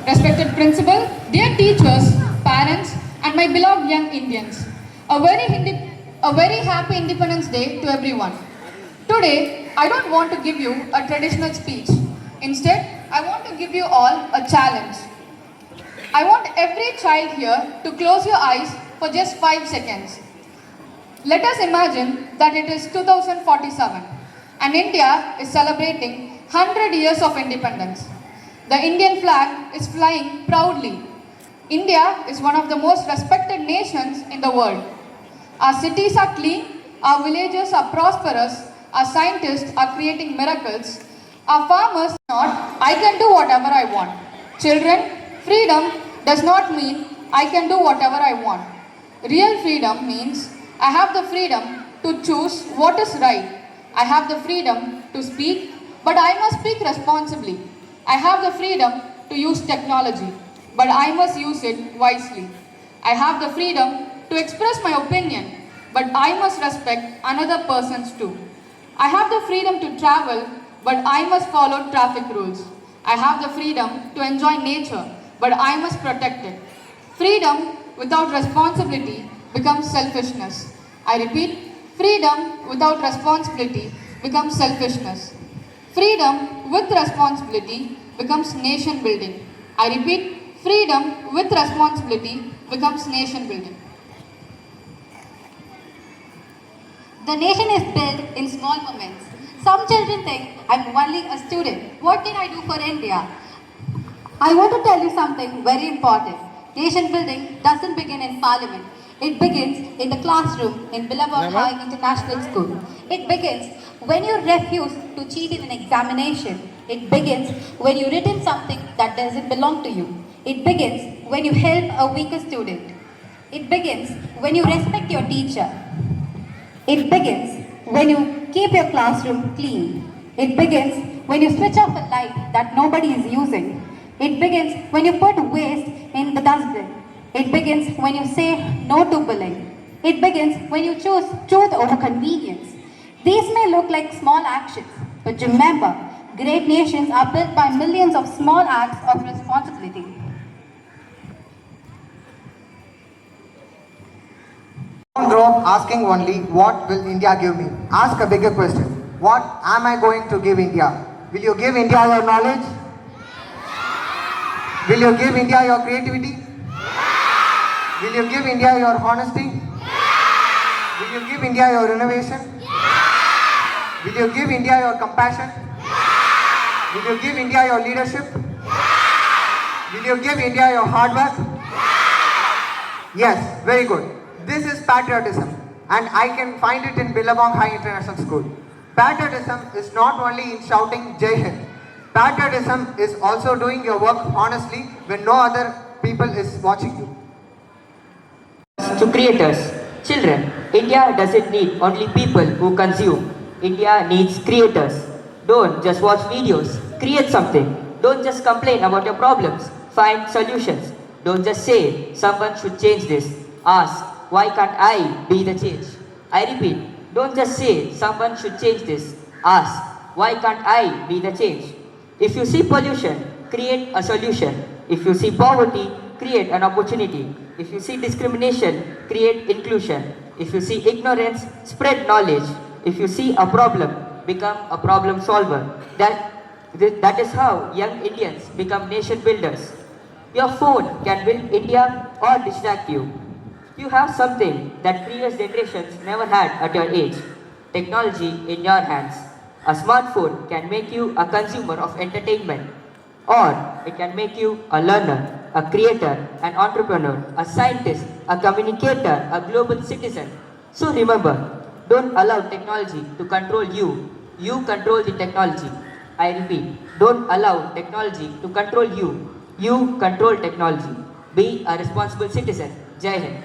Respected principal, dear teachers, parents, and my beloved young Indians, a very happy Independence Day to everyone. Today, I don't want to give you a traditional speech. Instead, I want to give you all a challenge. I want every child here to close your eyes for just 5 seconds. Let us imagine that it is 2047 and India is celebrating 100 years of independence. The Indian flag is flying proudly. India is one of the most respected nations in the world. Our cities are clean, our villages are prosperous, our scientists are creating miracles, our farmers not, I can do whatever I want. Children, freedom does not mean I can do whatever I want. Real freedom means I have the freedom to choose what is right. I have the freedom to speak, but I must speak responsibly. I have the freedom to use technology, but I must use it wisely. I have the freedom to express my opinion, but I must respect another person's too. I have the freedom to travel, but I must follow traffic rules. I have the freedom to enjoy nature, but I must protect it. Freedom without responsibility becomes selfishness. I repeat, freedom without responsibility becomes selfishness. Freedom with responsibility becomes nation building. I repeat, freedom with responsibility becomes nation building. The nation is built in small moments. Some children think I'm only a student. What can I do for India? I want to tell you something very important. Nation building doesn't begin in parliament. It begins in the classroom in Billabong High International School. It begins when you refuse to cheat in an examination. It begins when you written something that doesn't belong to you. It begins when you help a weaker student. It begins when you respect your teacher. It begins when you keep your classroom clean. It begins when you switch off a light that nobody is using. It begins when you put waste in the dustbin. It begins when you say no to bullying. It begins when you choose truth over convenience. These may look like small actions, but remember, great nations are built by millions of small acts of responsibility. Don't grow up asking only, what will India give me? Ask a bigger question. What am I going to give India? Will you give India your knowledge? Will you give India your creativity? Will you give India your honesty? Will you give India your innovation? Will you give India your compassion? Will you give India your leadership? Will you give India your hard work? Yes, very good. This is patriotism, and I can find it in Billabong High International School. Patriotism is not only in shouting Jai Hind. Patriotism is also doing your work honestly when no other people is watching you. To creators, children, India doesn't need only people who consume. India needs creators. Don't just watch videos, create something. Don't just complain about your problems, find solutions. Don't just say, someone should change this. Ask, why can't I be the change? I repeat, don't just say, someone should change this. Ask, why can't I be the change? If you see pollution, create a solution. If you see poverty, create an opportunity. If you see discrimination, create inclusion. If you see ignorance, spread knowledge. If you see a problem, become a problem solver. That is how young Indians become nation builders. Your phone can build India or distract you. You have something that previous generations never had at your age. Technology in your hands. A smartphone can make you a consumer of entertainment, or it can make you a learner, a creator, an entrepreneur, a scientist, a communicator, a global citizen. So remember, don't allow technology to control you. You control the technology. I repeat, don't allow technology to control you. You control technology. Be a responsible citizen. Jai Hind.